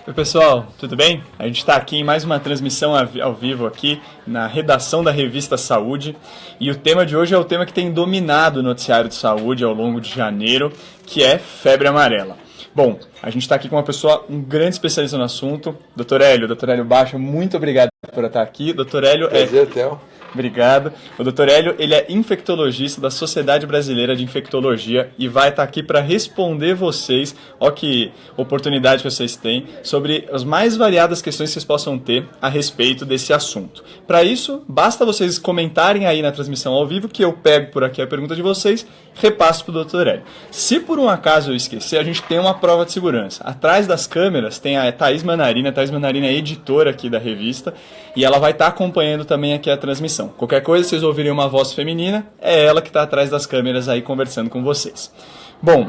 Oi pessoal, tudo bem? A gente está aqui em mais uma transmissão ao vivo aqui na redação da revista Saúde e o tema de hoje é o tema que tem dominado o noticiário de saúde ao longo de janeiro, que é febre amarela. Bom, a gente está aqui com uma pessoa, um grande especialista no assunto, Dr. Hélio Baixa, muito obrigado por estar aqui. Dr. Hélio Prazer, Theo. Obrigado. O Dr. Hélio, ele é infectologista da Sociedade Brasileira de Infectologia e vai estar aqui para responder vocês, ó que oportunidade que vocês têm, sobre as mais variadas questões que vocês possam ter a respeito desse assunto. Para isso, basta vocês comentarem aí na transmissão ao vivo que eu pego por aqui a pergunta de vocês, repasso para o Dr. Hélio. Se por um acaso eu esquecer, a gente tem uma prova de segurança. Atrás das câmeras tem a Thaís Manarina. A Thaís Manarina é editora aqui da revista e ela vai estar acompanhando também aqui a transmissão. Qualquer coisa, vocês ouvirem uma voz feminina, é ela que está atrás das câmeras aí conversando com vocês. Bom,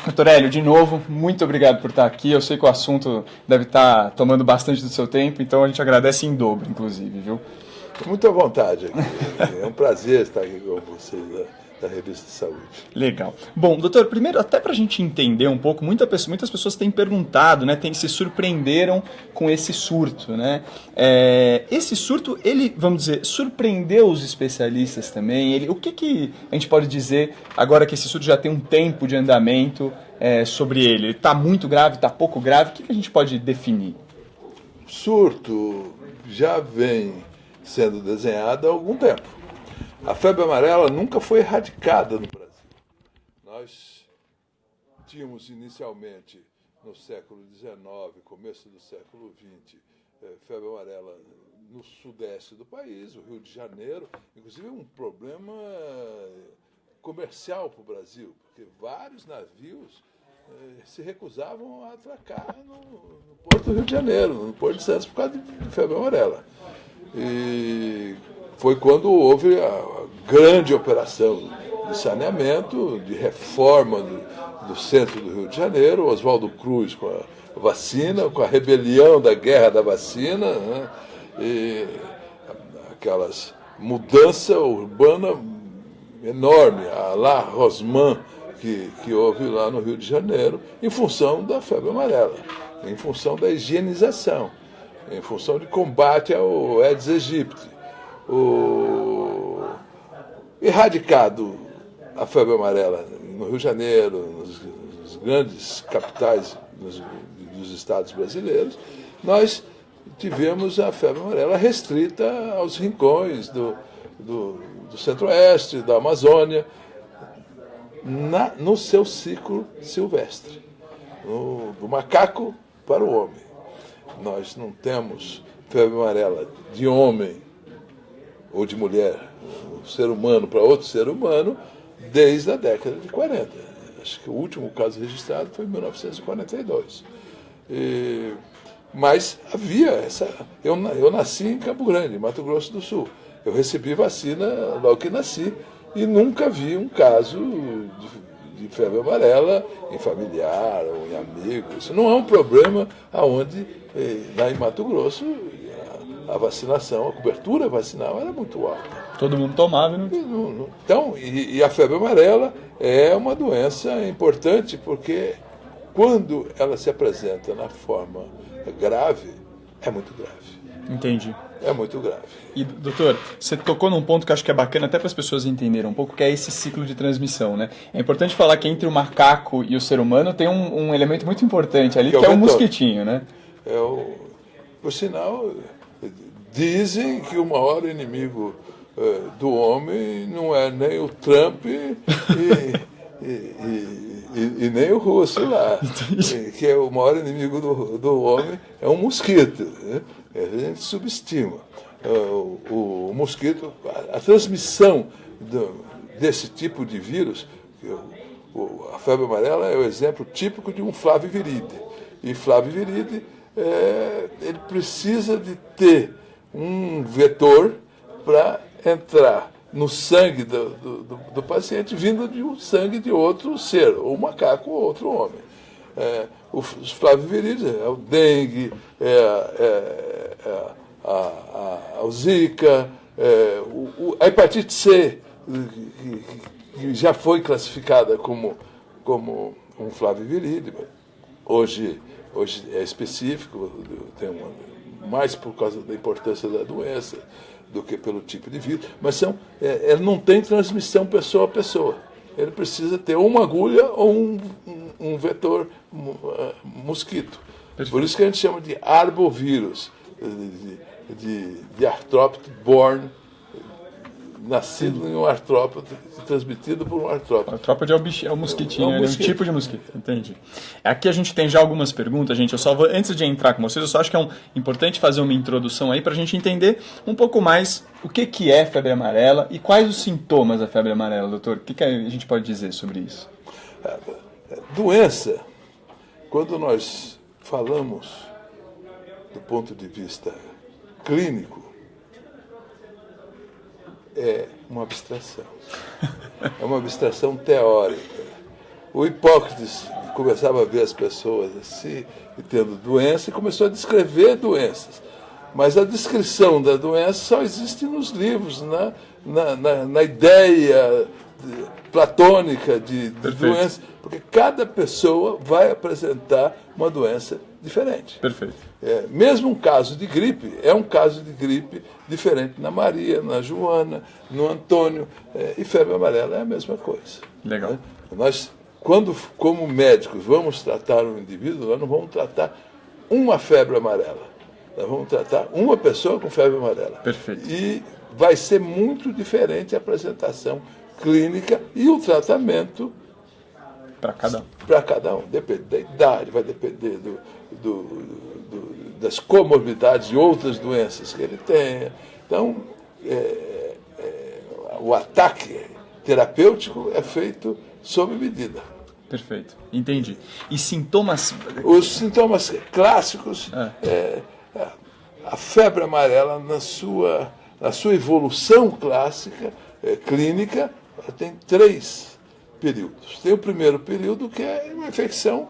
Dr. Hélio, de novo, muito obrigado por estar aqui. Eu sei que o assunto deve estar tomando bastante do seu tempo, então a gente agradece em dobro, inclusive, viu? Muito à vontade aqui. É um prazer estar aqui com vocês da Revista Saúde. Legal. Bom, doutor, primeiro, até para a gente entender um pouco, muitas pessoas têm perguntado, né, se surpreenderam com esse surto, né? Esse surto, ele, vamos dizer, surpreendeu os especialistas também? O que a gente pode dizer, agora que esse surto já tem um tempo de andamento, sobre ele? Ele está muito grave, está pouco grave? O que a gente pode definir? O surto já vem sendo desenhado há algum tempo. A febre amarela nunca foi erradicada no Brasil. Nós tínhamos inicialmente, no século XIX, começo do século XX, febre amarela no sudeste do país, o Rio de Janeiro, inclusive um problema comercial para o Brasil, porque vários navios se recusavam a atracar no Porto do Rio de Janeiro, no Porto de Santos, por causa de febre amarela. E foi quando houve a grande operação de saneamento, de reforma do centro do Rio de Janeiro, Oswaldo Cruz com a vacina, com a rebelião da guerra da vacina, né? E aquelas mudança urbana enorme, a La Rosman, que houve lá no Rio de Janeiro, em função da febre amarela, em função da higienização, em função de combate ao Aedes aegypti. Erradicado a febre amarela no Rio de Janeiro, nos grandes capitais dos estados brasileiros, nós tivemos a febre amarela restrita aos rincões do centro-oeste, da Amazônia, no seu ciclo silvestre, do macaco para o homem. Nós não temos febre amarela de homem ou de mulher, um ser humano para outro ser humano, desde a década de 40. Acho que o último caso registrado foi em 1942. Mas havia essa... Eu nasci em Campo Grande, Mato Grosso do Sul. Eu recebi vacina logo que nasci e nunca vi um caso de febre amarela em familiar ou em amigo. Isso não é um problema aonde, lá em Mato Grosso, a vacinação, a cobertura vacinal era muito alta. Todo mundo tomava, né? Então, a febre amarela é uma doença importante porque quando ela se apresenta na forma grave, é muito grave. Entendi. É muito grave. E, doutor, você tocou num ponto que eu acho que é bacana até para as pessoas entenderem um pouco, que é esse ciclo de transmissão, né? É importante falar que entre o macaco e o ser humano tem um elemento muito importante ali, que é o mosquitinho, né? Por sinal, dizem que o maior inimigo do homem não é nem o Trump e nem o russo lá. Que é o maior inimigo do homem é um mosquito, né? A gente subestima. O mosquito, a transmissão desse tipo de vírus, a febre amarela é o exemplo típico de um flaviviride. E flaviviride, ele precisa de ter um vetor para entrar no sangue do paciente vindo de um sangue de outro ser, ou macaco ou outro homem. Os flavivirídeos é o dengue, a Zika, a hepatite C, que já foi classificada como um flavivirídeo. Hoje hoje é específico, mais por causa da importância da doença do que pelo tipo de vírus, mas ele não tem transmissão pessoa a pessoa. Ele precisa ter uma agulha ou um vetor mosquito. Por isso que a gente chama de arbovírus, de artrópode born, nascido em um artrópode, transmitido por um artrópode. O artrópode é o mosquitinho, é um tipo de mosquito, entendi. Aqui a gente tem já algumas perguntas, gente. Eu só vou, antes de entrar com vocês, eu só acho que é importante fazer uma introdução aí para a gente entender um pouco mais o que é febre amarela e quais os sintomas da febre amarela, doutor. O que a gente pode dizer sobre isso? Doença, quando nós falamos do ponto de vista clínico, é uma abstração. É uma abstração teórica. O Hipócrates começava a ver as pessoas assim, e tendo doença, e começou a descrever doenças. Mas a descrição da doença só existe nos livros, na ideia platônica de doença, porque cada pessoa vai apresentar uma doença diferente. Perfeito. Mesmo um caso de gripe, é um caso de gripe diferente na Maria, na Joana, no Antônio, e febre amarela é a mesma coisa. Legal. Nós, quando, como médicos, vamos tratar um indivíduo, nós não vamos tratar uma febre amarela. Nós vamos tratar uma pessoa com febre amarela. Perfeito. E vai ser muito diferente a apresentação clínica e o tratamento para cada um. Para cada um. Depende da idade, vai depender das comorbidades e outras doenças que ele tenha. Então, o ataque terapêutico é feito sob medida. Perfeito, entendi. E sintomas? Os sintomas clássicos, a febre amarela, na sua evolução clássica, clínica, tem 3 períodos. Tem o primeiro período, que é uma infecção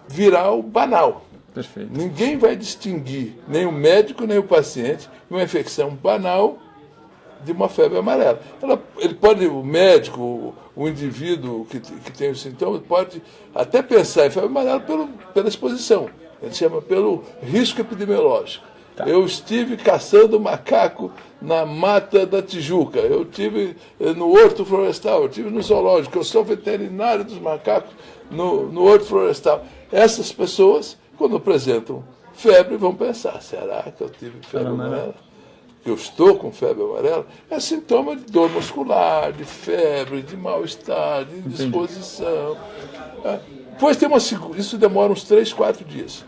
viral banal. Perfeito. Ninguém vai distinguir, nem o médico, nem o paciente, uma infecção banal de uma febre amarela. Ele pode, o médico, o indivíduo que tem os sintomas, pode até pensar em febre amarela pela exposição. A gente chama pelo risco epidemiológico. Tá. Eu estive caçando macaco na Mata da Tijuca, eu estive no Horto Florestal, eu estive no zoológico, eu sou veterinário dos macacos no Horto Florestal. Essas pessoas, quando apresentam febre, vão pensar, será que eu tive febre amarela? Que eu estou com febre amarela? É sintoma de dor muscular, de febre, de mal-estar, de indisposição. Depois tem isso demora uns 3, 4 dias.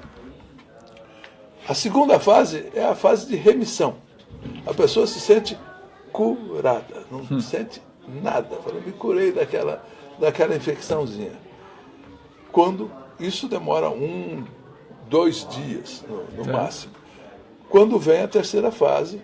A segunda fase é a fase de remissão. A pessoa se sente curada, não sente nada. Fala, me curei daquela infecçãozinha. Quando isso demora 1, 2 dias, no máximo. Quando vem a terceira fase,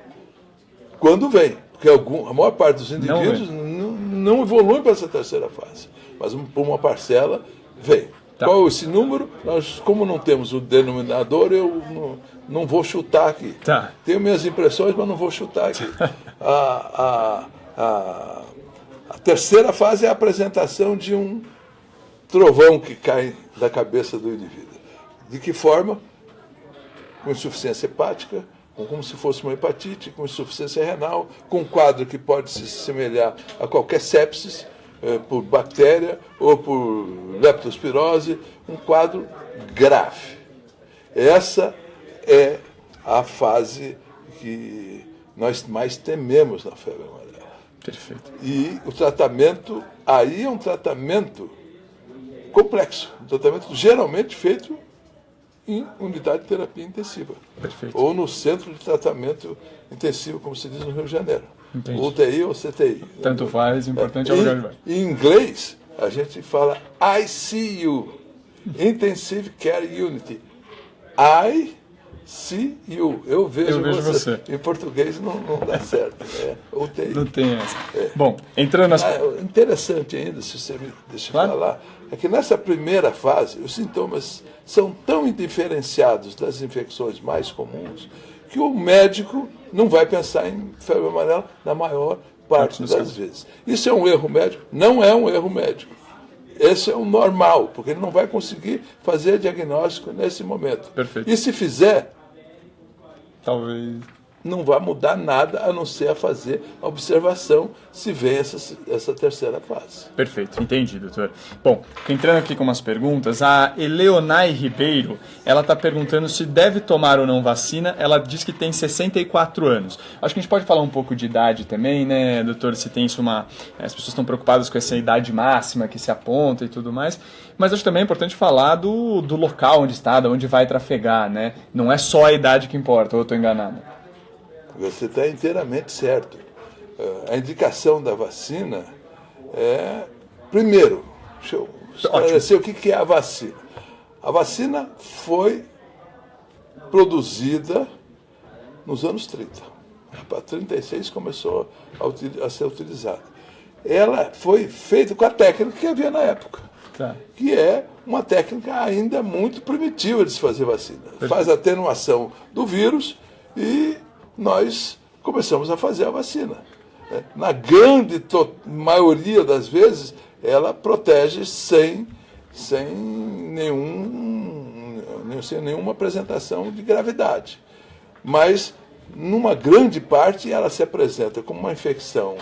porque a maior parte dos indivíduos não evoluem para essa terceira fase, mas uma parcela vem. Tá. Qual é esse número? Nós, como não temos o denominador, eu não vou chutar aqui. Tá. Tenho minhas impressões, mas não vou chutar aqui. A terceira fase é a apresentação de um trovão que cai da cabeça do indivíduo. De que forma? Com insuficiência hepática, como se fosse uma hepatite, com insuficiência renal, com um quadro que pode se assemelhar a qualquer sepsis, por bactéria ou por leptospirose, um quadro grave. Essa é a fase que nós mais tememos na febre amarela. Perfeito. E o tratamento aí é um tratamento complexo, um tratamento geralmente feito em unidade de terapia intensiva. Perfeito. Ou no centro de tratamento intensivo, como se diz no Rio de Janeiro. Entendi. UTI ou CTI. Tanto faz, o importante é o lugar de vai. Em inglês, a gente fala ICU, Intensive Care Unit. ICU. Eu vejo você. Em português não dá certo. UTI. Não tem essa. Bom, entrando nas... Interessante ainda, se você me deixa falar, é que nessa primeira fase, os sintomas são tão indiferenciados das infecções mais comuns que o médico não vai pensar em febre amarela na maior parte das vezes. Isso é um erro médico? Não é um erro médico. esse é o normal, porque ele não vai conseguir fazer diagnóstico nesse momento. Perfeito. E se fizer, talvez não vai mudar nada a não ser a fazer a observação se vem essa terceira fase. Perfeito, entendi, doutor. Bom, entrando aqui com umas perguntas, a Eleonai Ribeiro, ela está perguntando se deve tomar ou não vacina. Ela diz que tem 64 anos. Acho que a gente pode falar um pouco de idade também, né, doutor? Se tem isso as pessoas estão preocupadas com essa idade máxima que se aponta e tudo mais. Mas acho também importante falar do local onde está, de onde vai trafegar, né? Não é só a idade que importa, ou eu estou enganado? Você está inteiramente certo. A indicação da vacina é... Primeiro, deixa eu esclarecer o que é a vacina. A vacina foi produzida nos anos 30. Para 36 começou a ser utilizada. Ela foi feita com a técnica que havia na época, que é uma técnica ainda muito primitiva de se fazer vacina. Faz atenuação do vírus e nós começamos a fazer a vacina. Na grande maioria das vezes, ela protege sem nenhuma apresentação de gravidade. Mas, numa grande parte, ela se apresenta como uma infecção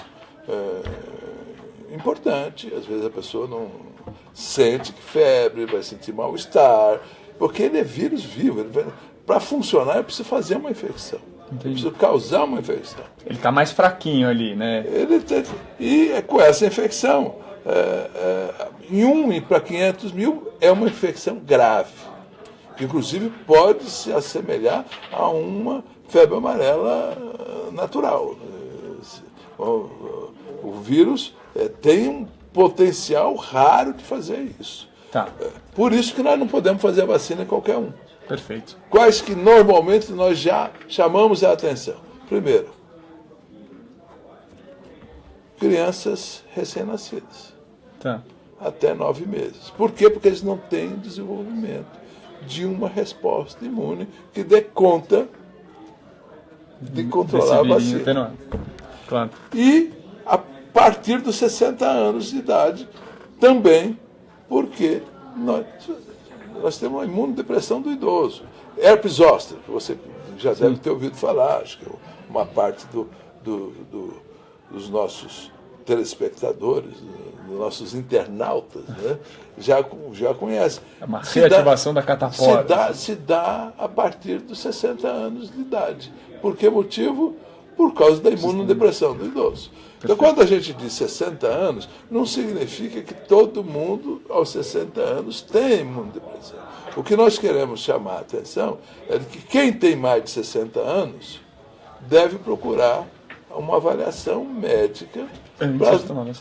importante. Às vezes a pessoa não sente febre, vai sentir mal-estar, porque ele é vírus vivo. Para funcionar, ele precisa fazer uma infecção. Precisa causar uma infecção. Ele está mais fraquinho ali, né? E com essa infecção, em 1 para 500 mil, é uma infecção grave. Inclusive, pode se assemelhar a uma febre amarela natural. O vírus tem um potencial raro de fazer isso. Tá. Por isso que nós não podemos fazer a vacina em qualquer um. Perfeito. Quais que normalmente nós já chamamos a atenção? Primeiro, crianças recém-nascidas. Tá. Até 9 meses. Por quê? Porque eles não têm desenvolvimento de uma resposta imune que dê conta de controlar a vacina. Claro. E a partir dos 60 anos de idade também, porque nós temos uma imunodepressão do idoso. Herpes zoster, que você já deve ter ouvido falar, acho que uma parte dos nossos telespectadores, dos nossos internautas, né, já conhece. É uma reativação da catapora. Se dá a partir dos 60 anos de idade. Por que motivo? Por causa da imunodepressão do idoso. Então, quando a gente diz 60 anos, não significa que todo mundo aos 60 anos tem imunodepressão. O que nós queremos chamar a atenção é de que quem tem mais de 60 anos deve procurar uma avaliação médica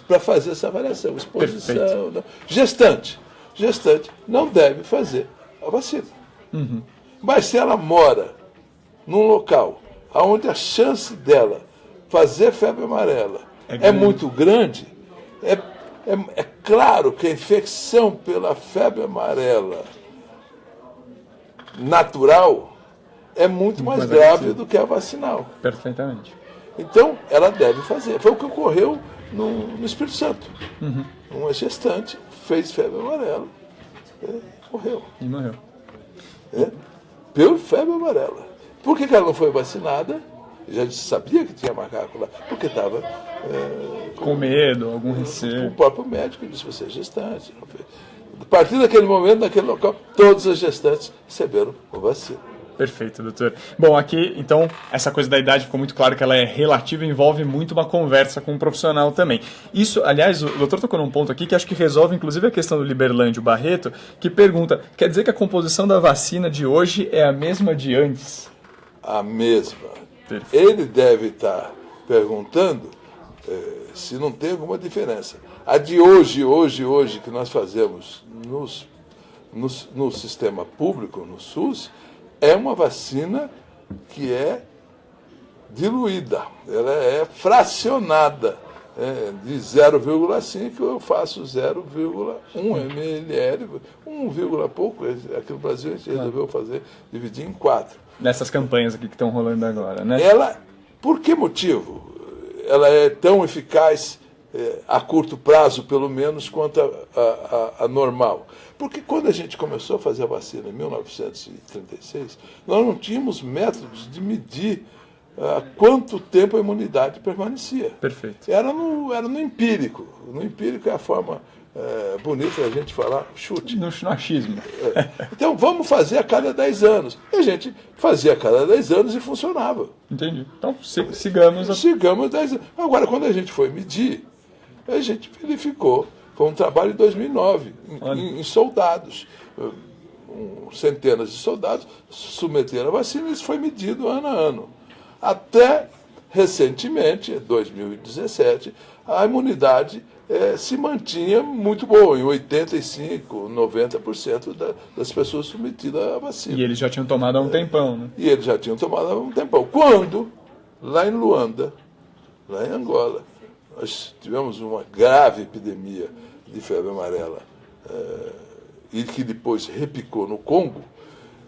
para fazer essa avaliação. Exposição. Não. Gestante não deve fazer a vacina. Uhum. Mas se ela mora num local onde a chance dela fazer febre amarela é muito grande, é claro que a infecção pela febre amarela natural é muito mais grave do que a vacinal. Perfeitamente. Então, ela deve fazer. Foi o que ocorreu no Espírito Santo. Uhum. Uma gestante fez febre amarela, morreu. E morreu. Pela febre amarela. Por que ela não foi vacinada? Já sabia que tinha macaco lá, porque estava com medo, algum receio. O próprio médico disse: você é gestante. A partir daquele momento, naquele local, todas as gestantes receberam a vacina. Perfeito, doutor. Bom, aqui, então, essa coisa da idade ficou muito claro que ela é relativa e envolve muito uma conversa com um profissional também. Isso, aliás, o doutor tocou num ponto aqui que acho que resolve, inclusive, a questão do Liberlândio Barreto, que pergunta, quer dizer que a composição da vacina de hoje é a mesma de antes? A mesma. Perfeito. Ele deve estar perguntando se não tem alguma diferença. A de hoje, que nós fazemos no sistema público, no SUS, é uma vacina que é diluída, ela é fracionada. De 0,5 eu faço 0,1 ml, 1, pouco, aqui no Brasil a gente resolveu dividir em 4. Nessas campanhas aqui que estão rolando agora, né? Por que motivo ela é tão eficaz a curto prazo, pelo menos, quanto a normal. Porque quando a gente começou a fazer a vacina em 1936, nós não tínhamos métodos de medir quanto tempo a imunidade permanecia. Perfeito. Era no empírico. No empírico é a forma bonita da gente falar chute. No achismo. Então vamos fazer a cada 10 anos. E a gente fazia a cada 10 anos e funcionava. Entendi. Então sigamos. Sigamos 10 anos. Agora, quando a gente foi medir, a gente verificou. Foi um trabalho em 2009, em soldados. Centenas de soldados submeteram a vacina e isso foi medido ano a ano. Até recentemente, em 2017, a imunidade se mantinha muito boa, em 85%, 90% das pessoas submetidas à vacina. E eles já tinham tomado há um tempão, né? E eles já tinham tomado há um tempão. Quando, lá em Luanda, lá em Angola, nós tivemos uma grave epidemia de febre amarela e que depois repicou no Congo,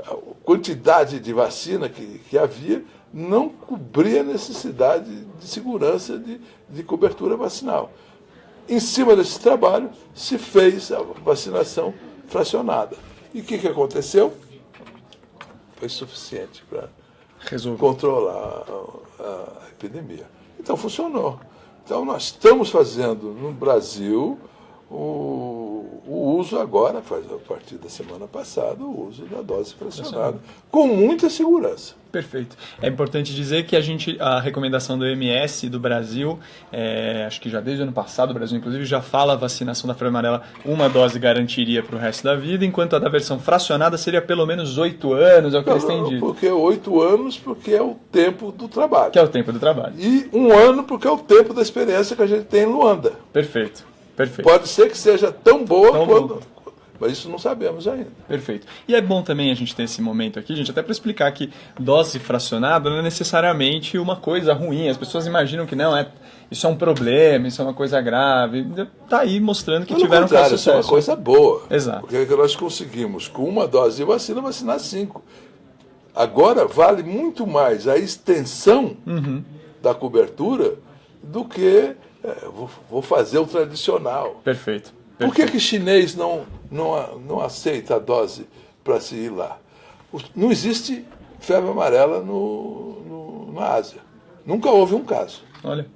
a quantidade de vacina que havia não cobria a necessidade de segurança de cobertura vacinal. Em cima desse trabalho, se fez a vacinação fracionada. E o que aconteceu? Foi suficiente para controlar a epidemia. Então, funcionou. Então, nós estamos fazendo no Brasil o uso agora, a partir da semana passada, o uso da dose fracionada, com muita segurança. Perfeito. É importante dizer que a recomendação do OMS do Brasil, acho que já desde o ano passado, o Brasil inclusive já fala a vacinação da febre amarela, uma dose garantiria para o resto da vida, enquanto a da versão fracionada seria pelo menos 8 anos, é o que eles têm dito. Porque 8 anos, porque é o tempo do trabalho. Que é o tempo do trabalho. E 1 ano, porque é o tempo da experiência que a gente tem em Luanda. Perfeito. Perfeito. Pode ser que seja tão boa quanto... Mas isso não sabemos ainda. Perfeito. E é bom também a gente ter esse momento aqui, gente, até para explicar que dose fracionada não é necessariamente uma coisa ruim. As pessoas imaginam que não, isso é um problema, isso é uma coisa grave. Está aí mostrando que tiveram casos de sucesso. Isso é uma coisa boa. Exato. Porque nós conseguimos, com uma dose de vacina, vacinar 5. Agora, vale muito mais a extensão da cobertura do que vou fazer o tradicional. Perfeito. Por que chinês não aceita a dose para se ir lá? Não existe febre amarela na Ásia. Nunca houve um caso. Olha.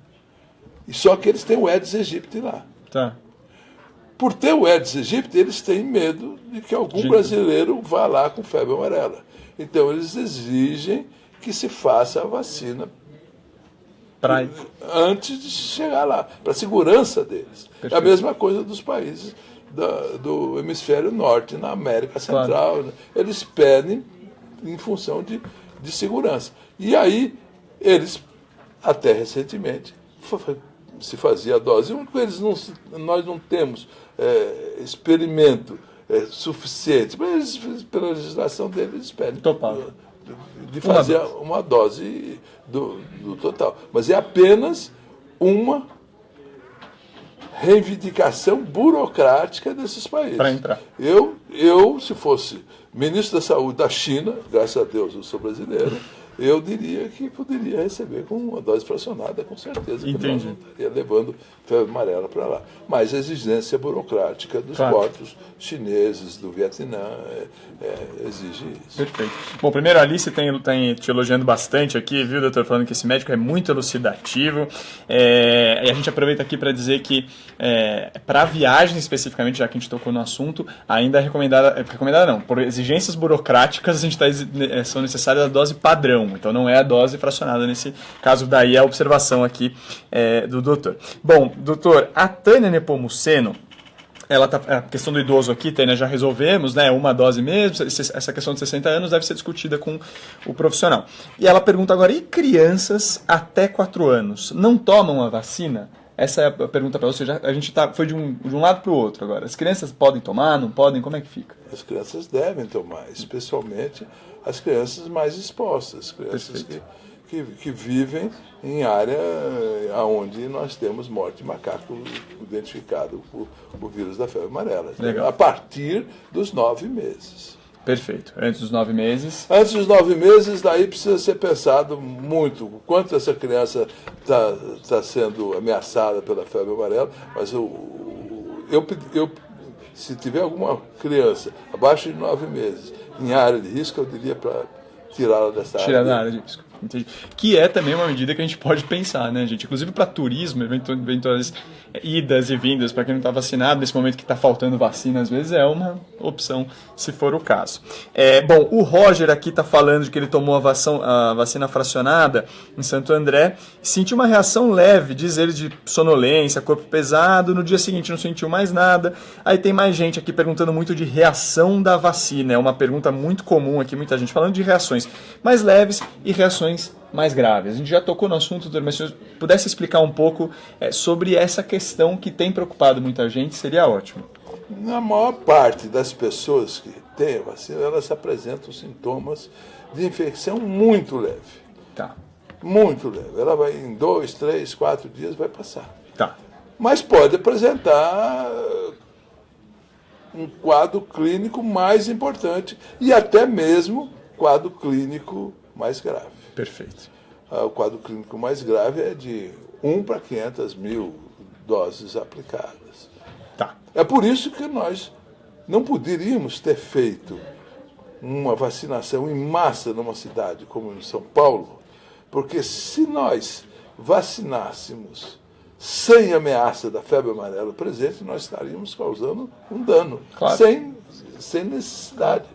E só que eles têm o Aedes aegypti lá. Tá. Por ter o Aedes aegypti, eles têm medo de que algum brasileiro vá lá com febre amarela. Então eles exigem que se faça a vacina antes de chegar lá, para a segurança deles. Perfeito. É a mesma coisa dos países do hemisfério norte, na América Central. Claro. Né? Eles pedem em função de segurança. E aí, eles, até recentemente, se fazia a dose. Nós não temos experimento suficiente, mas eles, pela legislação deles, eles pedem de fazer uma dose do total. Mas é apenas uma reivindicação burocrática desses países. Para entrar. Eu, se fosse ministro da Saúde da China, graças a Deus eu sou brasileiro, eu diria que poderia receber com uma dose fracionada, com certeza. Entendi. Que nós não estaria levando febre amarela para lá. Mas a exigência burocrática dos portos chineses, do Vietnã, exige isso. Perfeito. Bom, primeiro a Alice tem te elogiando bastante aqui, viu, doutor? Falando que esse médico é muito elucidativo. E a gente aproveita aqui para dizer que para viagem especificamente, já que a gente tocou no assunto, ainda é recomendada não, por exigências burocráticas a gente são necessárias a dose padrão. Então não é a dose fracionada nesse caso, daí a observação aqui do doutor. Bom, doutor, a Tânia Nepomuceno, a questão do idoso aqui, Tânia, já resolvemos, né? Uma dose mesmo, essa questão de 60 anos deve ser discutida com o profissional. E ela pergunta agora, e crianças até 4 anos não tomam a vacina? Essa é a pergunta para você. A gente foi de um lado para o outro agora. As crianças podem tomar, não podem? Como é que fica? As crianças devem tomar, especialmente as crianças mais expostas, crianças que vivem em área onde nós temos morte de macaco identificado por vírus da febre amarela. Legal. A partir dos 9 meses. Perfeito. Antes dos 9 meses. Antes dos 9 meses, daí precisa ser pensado muito o quanto essa criança está sendo ameaçada pela febre amarela, mas se tiver alguma criança abaixo de 9 meses em área de risco, eu diria para tirá-la dessa área. Tirar da área de risco. Entendi. Que é também uma medida que a gente pode pensar, né, gente? Inclusive para turismo, eventuais idas e vindas, para quem não está vacinado, nesse momento que está faltando vacina, às vezes é uma opção, se for o caso. Bom, o Roger aqui está falando de que ele tomou a vacina fracionada em Santo André, sentiu uma reação leve, diz ele, de sonolência, corpo pesado, no dia seguinte não sentiu mais nada. Aí tem mais gente aqui perguntando muito de reação da vacina, é uma pergunta muito comum aqui, muita gente falando de reações mais leves e reações mais graves. A gente já tocou no assunto, doutor, mas se você pudesse explicar um pouco sobre essa questão que tem preocupado muita gente, seria ótimo. Na maior parte das pessoas que têm a vacina, elas apresentam sintomas de infecção muito leve. Tá. Muito leve. Ela vai em 2, 3, 4 dias, vai passar. Tá. Mas pode apresentar um quadro clínico mais importante e até mesmo quadro clínico mais grave. Perfeito. O quadro clínico mais grave é de 1 para 500 mil doses aplicadas. Tá. É por isso que nós não poderíamos ter feito uma vacinação em massa numa cidade como em São Paulo, porque se nós vacinássemos sem ameaça da febre amarela presente, nós estaríamos causando um dano, claro, sem necessidade.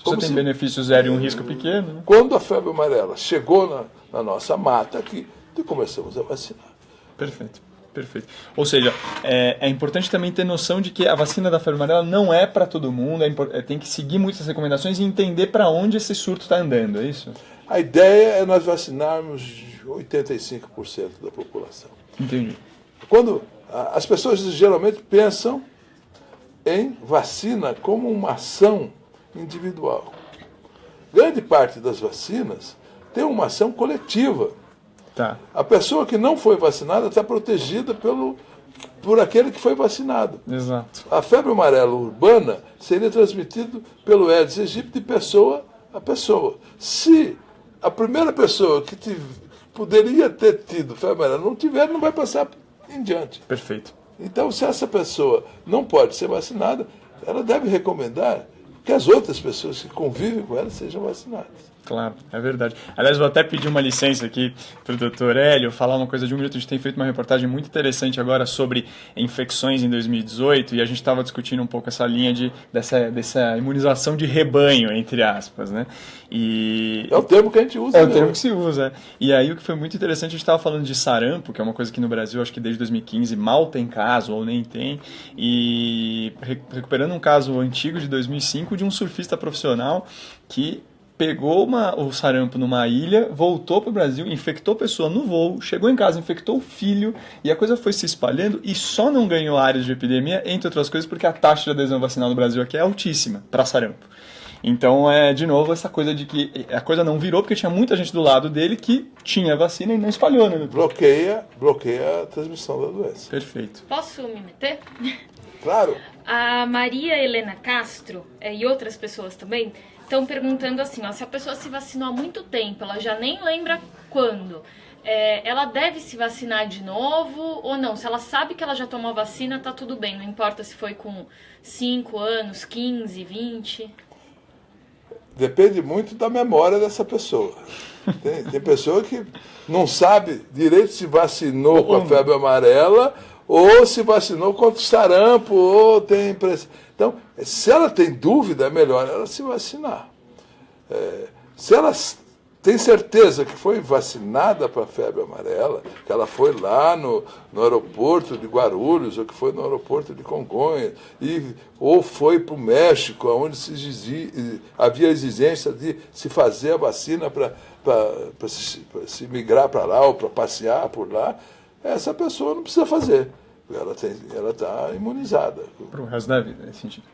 Você tem benefício zero e um risco pequeno, né? Quando a febre amarela chegou na nossa mata aqui, começamos a vacinar. Perfeito, perfeito. Ou seja, é importante também ter noção de que a vacina da febre amarela não é para todo mundo, tem que seguir muitas recomendações e entender para onde esse surto está andando, é isso? A ideia é nós vacinarmos 85% da população. Entendi. Quando as pessoas geralmente pensam em vacina como uma ação individual. Grande parte das vacinas tem uma ação coletiva. Tá. A pessoa que não foi vacinada está protegida por aquele que foi vacinado. Exato. A febre amarela urbana seria transmitida pelo Aedes aegypti de pessoa a pessoa. Se a primeira pessoa que poderia ter tido febre amarela não tiver, não vai passar em diante. Perfeito. Então, se essa pessoa não pode ser vacinada, ela deve recomendar que as outras pessoas que convivem com ela sejam vacinadas. Claro, é verdade. Aliás, vou até pedir uma licença aqui para o doutor Hélio falar uma coisa de 1 minuto. A gente tem feito uma reportagem muito interessante agora sobre infecções em 2018 e a gente estava discutindo um pouco essa linha dessa imunização de rebanho, entre aspas, né? E é o termo que a gente usa. É o termo que se usa. E aí o que foi muito interessante, a gente estava falando de sarampo, que é uma coisa que no Brasil, acho que desde 2015, mal tem caso ou nem tem, e recuperando um caso antigo de 2005 de um surfista profissional que pegou o sarampo numa ilha, voltou para o Brasil, infectou pessoa no voo, chegou em casa, infectou o filho, e a coisa foi se espalhando e só não ganhou áreas de epidemia, entre outras coisas, porque a taxa de adesão vacinal no Brasil aqui é altíssima para sarampo. Então, de novo, essa coisa de que a coisa não virou, porque tinha muita gente do lado dele que tinha vacina e não espalhou, né? Bloqueia a transmissão da doença. Perfeito. Posso me meter? Claro. A Maria Helena Castro e outras pessoas também estão perguntando assim, se a pessoa se vacinou há muito tempo, ela já nem lembra quando, ela deve se vacinar de novo ou não? Se ela sabe que ela já tomou a vacina, tá tudo bem, não importa se foi com 5 anos, 15, 20... Depende muito da memória dessa pessoa. Tem pessoa que não sabe direito se vacinou com a febre amarela ou se vacinou contra o sarampo, ou tem impressão. Então, se ela tem dúvida, é melhor ela se vacinar. Se ela tem certeza que foi vacinada para a febre amarela, que ela foi lá no aeroporto de Guarulhos, ou que foi no aeroporto de Congonhas, ou foi para o México, onde havia exigência de se fazer a vacina para se migrar para lá ou para passear por lá, essa pessoa não precisa fazer. Ela está imunizada. Para o resto da vida, nesse sentido.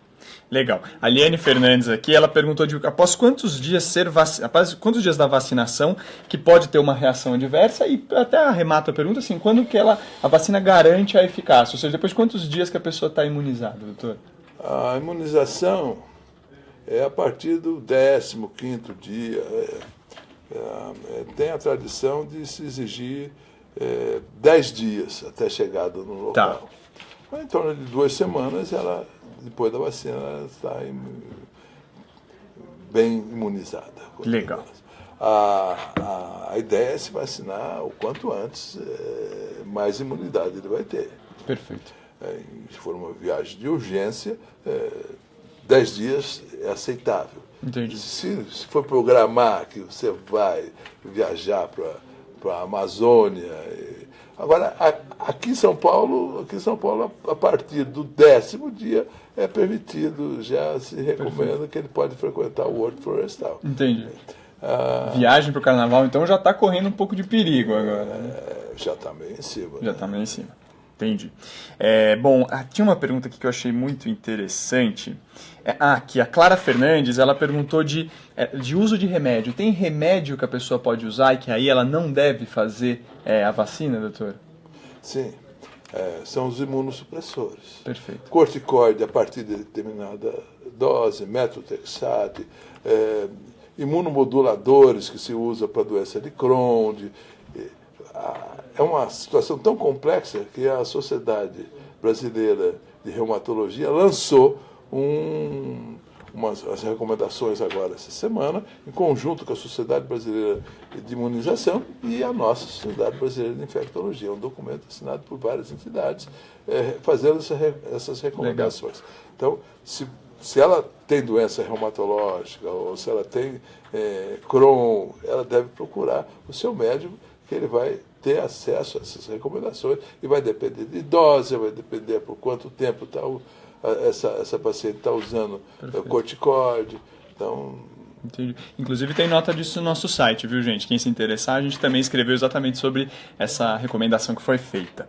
Legal. A Liane Fernandes aqui, ela perguntou após quantos dias após quantos dias da vacinação que pode ter uma reação adversa, e até arremata a pergunta assim, quando que a vacina garante a eficácia? Ou seja, depois de quantos dias que a pessoa está imunizada, doutor? A imunização é a partir do 15º dia. Tem a tradição de se exigir 10 dias até a chegada no local. Em torno de 2 semanas, depois da vacina, ela está bem imunizada. Legal. A ideia é se vacinar o quanto antes, mais imunidade ele vai ter. Perfeito. Se for uma viagem de urgência, 10 dias é aceitável. Entendi. Se for programar que você vai viajar para a Amazônia. Agora, aqui em São Paulo, a partir do 10º dia, é permitido, já se recomenda que ele pode frequentar o Horto Florestal. Entendi. Viagem para o Carnaval, então, já está correndo um pouco de perigo agora. Né? Já está meio em cima. Já está meio em cima. Entendi. Bom, tinha uma pergunta aqui que eu achei muito interessante. Que a Clara Fernandes, ela perguntou de uso de remédio. Tem remédio que a pessoa pode usar e que aí ela não deve fazer a vacina, doutor? Sim. São os imunossupressores. Perfeito. Corticoide a partir de determinada dose, metotrexate, imunomoduladores que se usa para a doença de Crohn. É uma situação tão complexa que a Sociedade Brasileira de Reumatologia lançou as recomendações agora essa semana, em conjunto com a Sociedade Brasileira de Imunização e a nossa Sociedade Brasileira de Infectologia. É um documento assinado por várias entidades fazendo essas recomendações. Legal. Então, se ela tem doença reumatológica ou se ela tem Crohn, ela deve procurar o seu médico, que ele vai ter acesso a essas recomendações e vai depender de dose, vai depender por quanto tempo essa paciente está usando corticoide. Então... Entendi. Inclusive tem nota disso no nosso site, viu, gente? Quem se interessar, a gente também escreveu exatamente sobre essa recomendação que foi feita.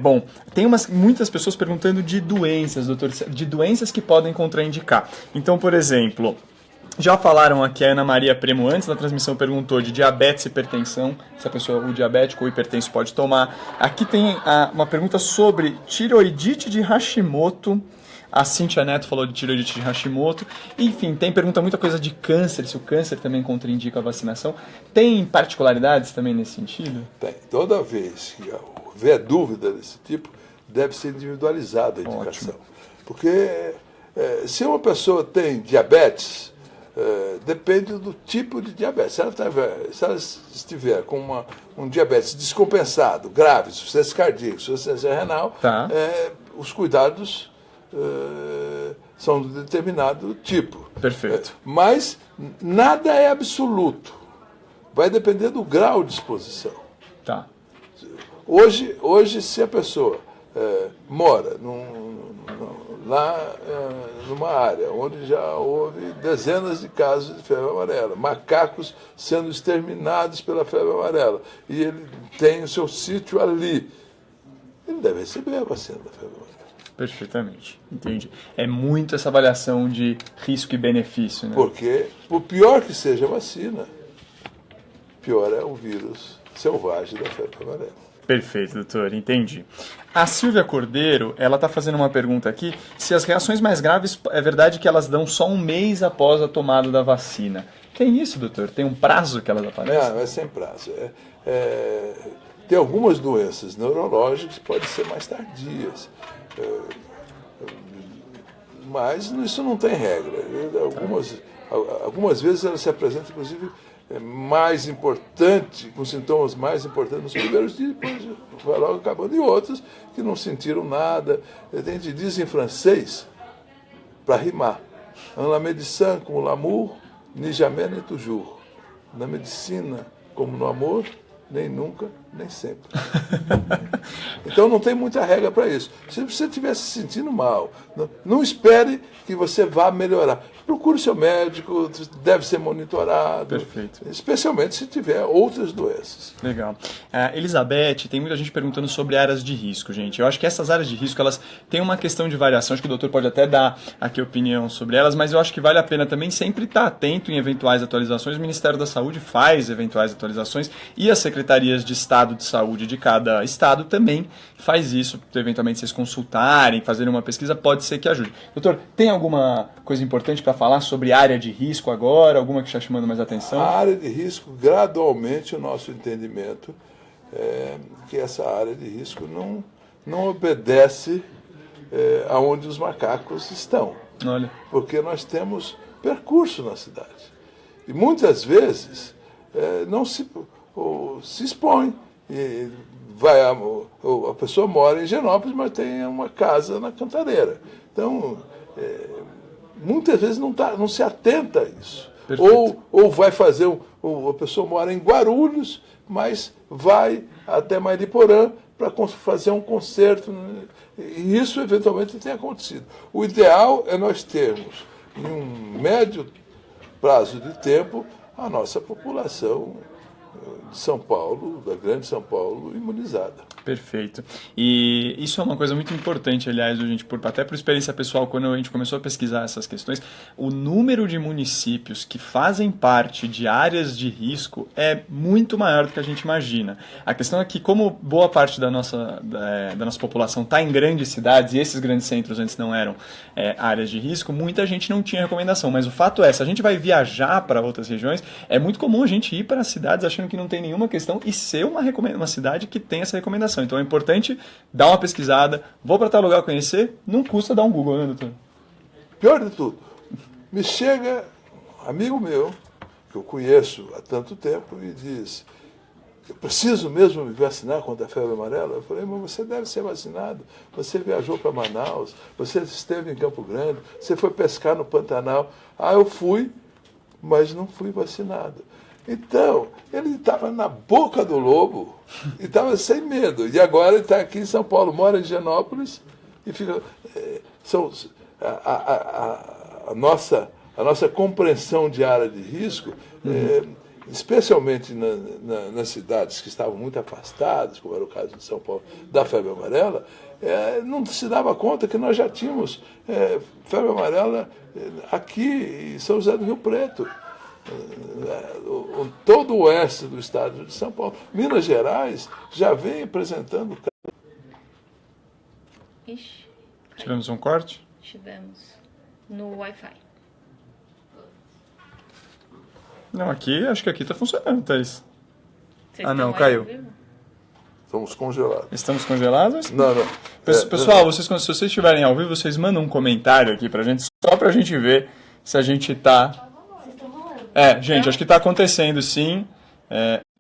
Bom, tem muitas pessoas perguntando de doenças, doutor, de doenças que podem contraindicar. Então, por exemplo, já falaram aqui, a Ana Maria Premo, antes da transmissão, perguntou de diabetes e hipertensão, se a pessoa, o diabético ou hipertenso, pode tomar. Aqui tem uma pergunta sobre tireoidite de Hashimoto. A Cíntia Neto falou de tireoidite de Hashimoto. Enfim, tem pergunta muita coisa de câncer, se o câncer também contraindica a vacinação. Tem particularidades também nesse sentido? Tem. Toda vez que houver dúvida desse tipo, deve ser individualizada a indicação. Ótimo. Porque se uma pessoa tem diabetes, depende do tipo de diabetes. Se ela estiver com um diabetes descompensado, grave, insuficiência cardíaca, insuficiência renal, os cuidados são de determinado tipo. Perfeito. Mas nada é absoluto. Vai depender do grau de exposição. Tá. Hoje se a pessoa mora numa área onde já houve dezenas de casos de febre amarela, macacos sendo exterminados pela febre amarela, e ele tem o seu sítio ali, ele deve receber a vacina da febre amarela. Perfeitamente, entendi. É muito essa avaliação de risco e benefício, né? Porque, por pior que seja a vacina, pior é o vírus selvagem da febre amarela. Perfeito, doutor, entendi. A Silvia Cordeiro, ela está fazendo uma pergunta aqui, se as reações mais graves, é verdade que elas dão só um mês após a tomada da vacina. Tem isso, doutor? Tem um prazo que elas aparecem? Não, é sem prazo. Tem algumas doenças neurológicas que podem ser mais tardias. Mas isso não tem regra. Algumas vezes ela se apresenta, inclusive, mais importante, com sintomas mais importantes nos primeiros dias, depois vai logo acabando. E outros que não sentiram nada. A gente diz em francês, para rimar, en la médecine como l'amour, ni jamais ni toujours. Na medicina, como no amor, nem nunca, nem sempre. Então não tem muita regra para isso. Se você estiver se sentindo mal, não espere que você vá melhorar. Procure seu médico, deve ser monitorado. Perfeito. Especialmente se tiver outras doenças. Legal. Elizabeth, tem muita gente perguntando sobre áreas de risco, gente. Eu acho que essas áreas de risco, elas têm uma questão de variação. Acho que o doutor pode até dar aqui opinião sobre elas, mas eu acho que vale a pena também sempre estar atento em eventuais atualizações. O Ministério da Saúde faz eventuais atualizações e as secretarias de Estado de Saúde de cada estado também faz isso. Eventualmente vocês consultarem, fazerem uma pesquisa, pode ser que ajude. Doutor, tem alguma coisa importante para falar sobre área de risco agora? Alguma que está chamando mais atenção? A área de risco, gradualmente, o nosso entendimento é que essa área de risco não obedece aonde os macacos estão. Olha. Porque nós temos percurso na cidade. E muitas vezes não se expõe. E a pessoa mora em Higienópolis, mas tem uma casa na Cantareira. Então, muitas vezes não se atenta a isso. Ou vai fazer, a pessoa mora em Guarulhos, mas vai até Mariporã para fazer um concerto. E isso, eventualmente, tem acontecido. O ideal é nós termos, em um médio prazo de tempo, a nossa população de São Paulo, da grande São Paulo, imunizada. Perfeito. E isso é uma coisa muito importante, aliás, gente, até por experiência pessoal, quando a gente começou a pesquisar essas questões, o número de municípios que fazem parte de áreas de risco é muito maior do que a gente imagina. A questão é que, como boa parte da nossa população está em grandes cidades, e esses grandes centros antes não eram áreas de risco, muita gente não tinha recomendação. Mas o fato é, se a gente vai viajar para outras regiões, é muito comum a gente ir para cidades achando que não tem nenhuma questão e ser uma cidade que tem essa recomendação. Então é importante dar uma pesquisada, vou para tal lugar conhecer, não custa dar um Google, né, doutor? Pior de tudo, me chega amigo meu, que eu conheço há tanto tempo, e diz: eu preciso mesmo me vacinar contra a febre amarela? Eu falei: mas você deve ser vacinado, você viajou para Manaus, você esteve em Campo Grande, você foi pescar no Pantanal. Ah, eu fui, mas não fui vacinado. Então, ele estava na boca do lobo e estava sem medo. E agora ele está aqui em São Paulo, mora em Higienópolis e fica. A nossa compreensão de área de risco, especialmente nas cidades que estavam muito afastadas, como era o caso de São Paulo, da febre amarela, não se dava conta que nós já tínhamos febre amarela aqui em São José do Rio Preto. Todo o oeste do estado de São Paulo. Minas Gerais já vem apresentando. Ixi, tivemos um corte? Tivemos. No Wi-Fi. Não, acho que aqui está funcionando, Thaís. Vocês não, estão caiu. aí ao vivo? Estamos congelados. Estamos congelados? Não. Pessoal, se vocês estiverem ao vivo, vocês mandam um comentário aqui pra gente, só pra gente ver se a gente tá... gente, acho que tá acontecendo sim.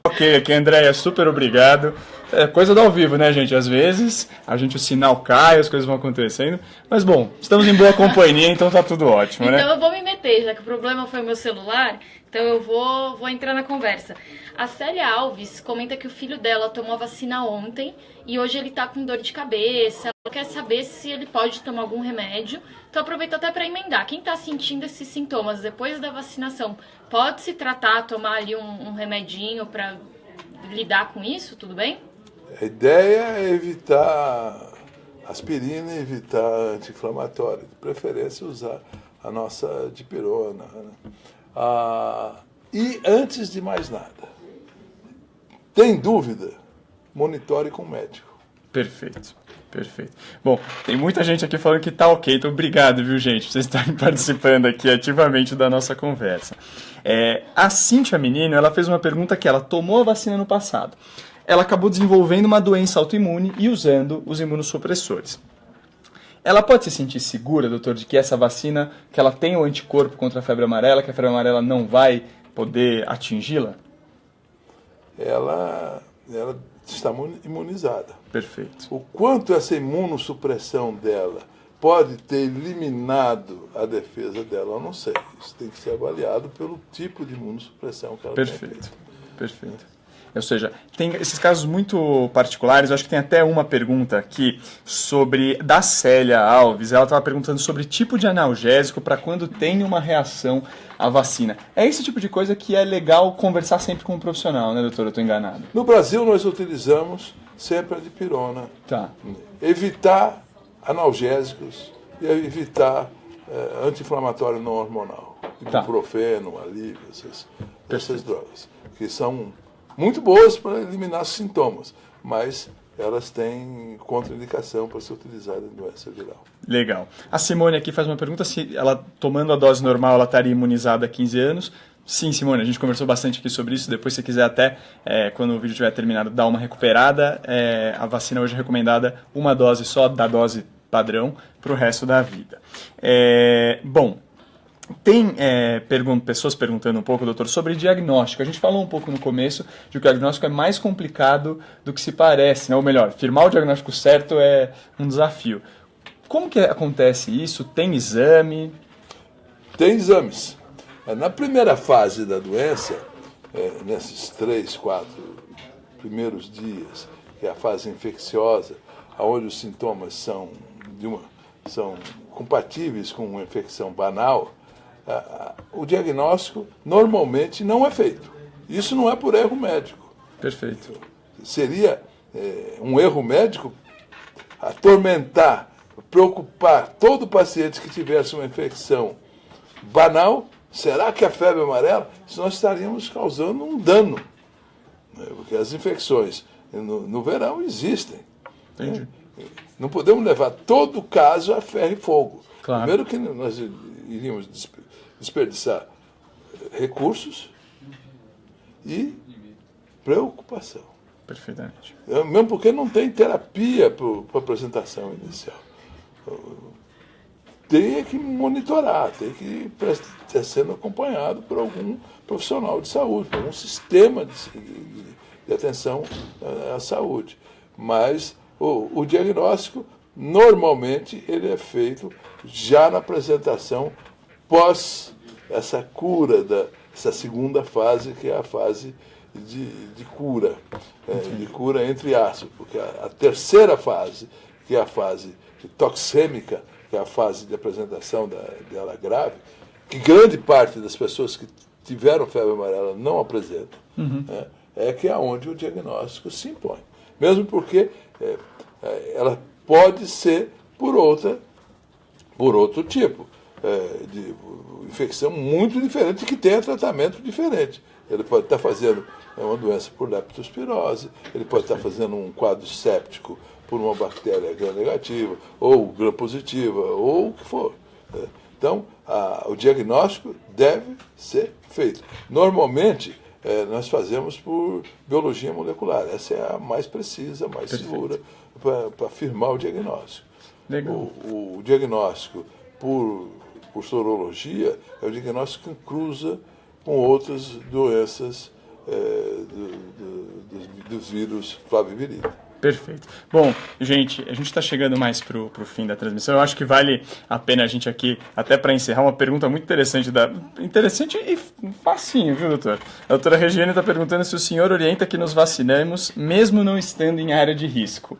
Ok, aqui, Andréia, super obrigado. É coisa do ao vivo, né, gente? Às vezes o sinal cai, as coisas vão acontecendo. Mas, bom, estamos em boa companhia, então tá tudo ótimo, né? Então eu vou me meter, já que o problema foi o meu celular, então eu vou entrar na conversa. A Célia Alves comenta que o filho dela tomou a vacina ontem e hoje ele tá com dor de cabeça. Ela quer saber se ele pode tomar algum remédio. Então aproveito até para emendar. Quem tá sentindo esses sintomas depois da vacinação, pode se tratar, tomar ali um remedinho para lidar com isso, tudo bem? A ideia é evitar aspirina e evitar anti-inflamatório. De preferência usar a nossa dipirona. Né? E antes de mais nada, tem dúvida? Monitore com o médico. Perfeito. Bom, tem muita gente aqui falando que tá ok, então obrigado, viu, gente, por vocês estarem participando aqui ativamente da nossa conversa. A Cíntia Menino, ela fez uma pergunta que ela tomou a vacina no passado. Ela acabou desenvolvendo uma doença autoimune e usando os imunossupressores. Ela pode se sentir segura, doutor, de que essa vacina, que ela tem o anticorpo contra a febre amarela, que a febre amarela não vai poder atingi-la? Ela está imunizada. Perfeito. O quanto essa imunossupressão dela pode ter eliminado a defesa dela, eu não sei. Isso tem que ser avaliado pelo tipo de imunossupressão que ela tem. Perfeito. Ou seja, tem esses casos muito particulares. Eu acho que tem até uma pergunta aqui da Célia Alves. Ela estava perguntando sobre tipo de analgésico para quando tem uma reação à vacina. É esse tipo de coisa que é legal conversar sempre com um profissional, né, doutor? Eu estou enganado. No Brasil, nós utilizamos sempre a dipirona. Tá. Evitar analgésicos e evitar anti-inflamatório não hormonal. Ibuprofeno, alívio, essas drogas, que são muito boas para eliminar sintomas, mas elas têm contraindicação para ser utilizada em doença viral. Legal. A Simone aqui faz uma pergunta se ela, tomando a dose normal, ela estaria imunizada há 15 anos. Sim, Simone, a gente conversou bastante aqui sobre isso. Depois, se quiser até, quando o vídeo estiver terminado, dar uma recuperada. A vacina hoje é recomendada uma dose só, da dose padrão, para o resto da vida. Bom, tem pessoas perguntando um pouco, doutor, sobre diagnóstico. A gente falou um pouco no começo de que o diagnóstico é mais complicado do que se parece, né? Ou melhor, firmar o diagnóstico certo é um desafio. Como que acontece isso? Tem exame? Tem exames. Na primeira fase da doença, nesses 3, 4 primeiros dias, que é a fase infecciosa, onde os sintomas são compatíveis com uma infecção banal, o diagnóstico normalmente não é feito. Isso não é por erro médico. Perfeito. Seria um erro médico atormentar, preocupar todo paciente que tivesse uma infecção banal. Será que a febre amarela? Nós estaríamos causando um dano. Porque as infecções no verão existem. Entendi. Não podemos levar todo o caso a ferro e fogo. Claro. Primeiro que nós iríamos desperdiçar recursos e preocupação. Perfeitamente. Mesmo porque não tem terapia para a apresentação inicial. Tem que monitorar, tem que estar sendo acompanhado por algum profissional de saúde, por um sistema de atenção à saúde. Mas o diagnóstico, normalmente, ele é feito já na apresentação pós essa cura, essa segunda fase, que é a fase de cura, de cura entre aspas, porque a terceira fase, que é a fase toxêmica, que é a fase de apresentação dela grave, que grande parte das pessoas que tiveram febre amarela não apresentam, que é onde o diagnóstico se impõe. Mesmo porque ela pode ser por outro tipo de infecção muito diferente, que tenha tratamento diferente. Ele pode estar fazendo uma doença por leptospirose, ele pode estar fazendo um quadro séptico por uma bactéria gram-negativa, ou gram-positiva, ou o que for. Então, o diagnóstico deve ser feito. Normalmente, nós fazemos por biologia molecular. Essa é a mais precisa, mais segura para afirmar o diagnóstico. Legal. O diagnóstico por sorologia é o diagnóstico que cruza com outras doenças dos vírus flavivirida. Perfeito. Bom, gente, a gente está chegando mais para o fim da transmissão. Eu acho que vale a pena a gente aqui, até para encerrar, uma pergunta muito interessante. Interessante e facinho, viu, doutor? A doutora Regiane está perguntando se o senhor orienta que nos vacinemos, mesmo não estando em área de risco.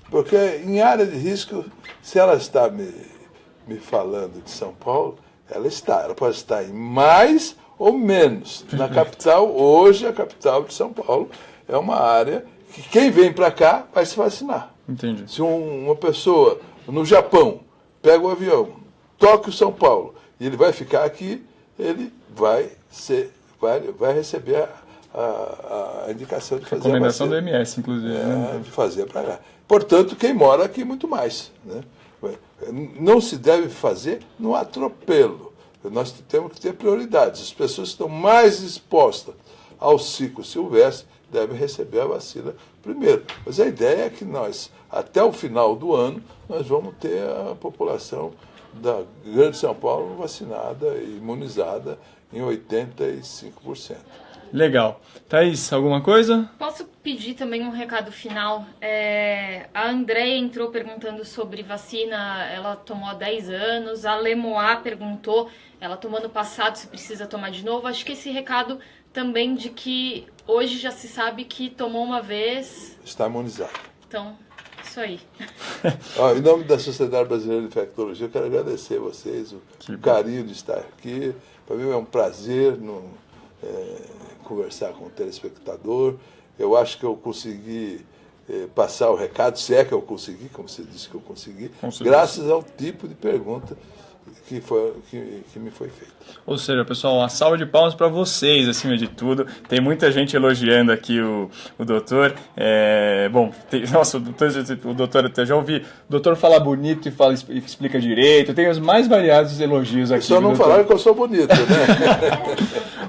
Porque em área de risco, se ela está me falando de São Paulo, ela pode estar em mais ou menos. Na capital, hoje a capital de São Paulo é uma área que quem vem para cá vai se vacinar. Entendi. Se uma pessoa no Japão pega o avião, toca o São Paulo, e ele vai ficar aqui, ele vai receber a indicação de fazer a Recomendação vacina, do MS, inclusive. de fazer para cá. Portanto, quem mora aqui muito mais. Né? Não se deve fazer no atropelo. Nós temos que ter prioridades. As pessoas que estão mais expostas ao ciclo silvestre devem receber a vacina primeiro. Mas a ideia é que nós, até o final do ano, nós vamos ter a população da Grande São Paulo vacinada e imunizada em 85%. Legal. Thaís, alguma coisa? Posso pedir também um recado final? A Andréia entrou perguntando sobre vacina, ela tomou há 10 anos. A Lemoá perguntou, ela tomou no passado, se precisa tomar de novo. Acho que esse recado também de que hoje já se sabe que tomou uma vez... Está imunizado. Então, isso aí. Em nome da Sociedade Brasileira de Infectologia, eu quero agradecer a vocês o carinho de estar aqui. Para mim é um prazer conversar com o telespectador. Eu acho que eu consegui passar o recado, se é que eu consegui, como você disse que eu consegui, graças ao tipo de pergunta que me foi feito. Ou seja, pessoal, uma salva de palmas para vocês, acima de tudo. Tem muita gente elogiando aqui o doutor. Nossa, o doutor, até já ouvi o doutor falar bonito e explica direito. Tem os mais variados elogios aqui. Só não falaram que eu sou bonito, né?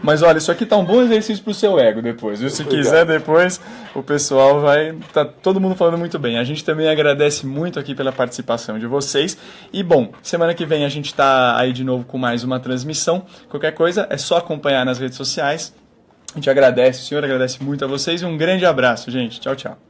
Mas olha, isso aqui tá um bom exercício pro seu ego depois, viu? Se quiser depois, o pessoal vai... Tá todo mundo falando muito bem. A gente também agradece muito aqui pela participação de vocês. E bom, semana que vem a gente tá aí de novo com mais uma transmissão. Qualquer coisa é só acompanhar nas redes sociais. A gente agradece, o senhor agradece muito a vocês e um grande abraço, gente. Tchau, tchau.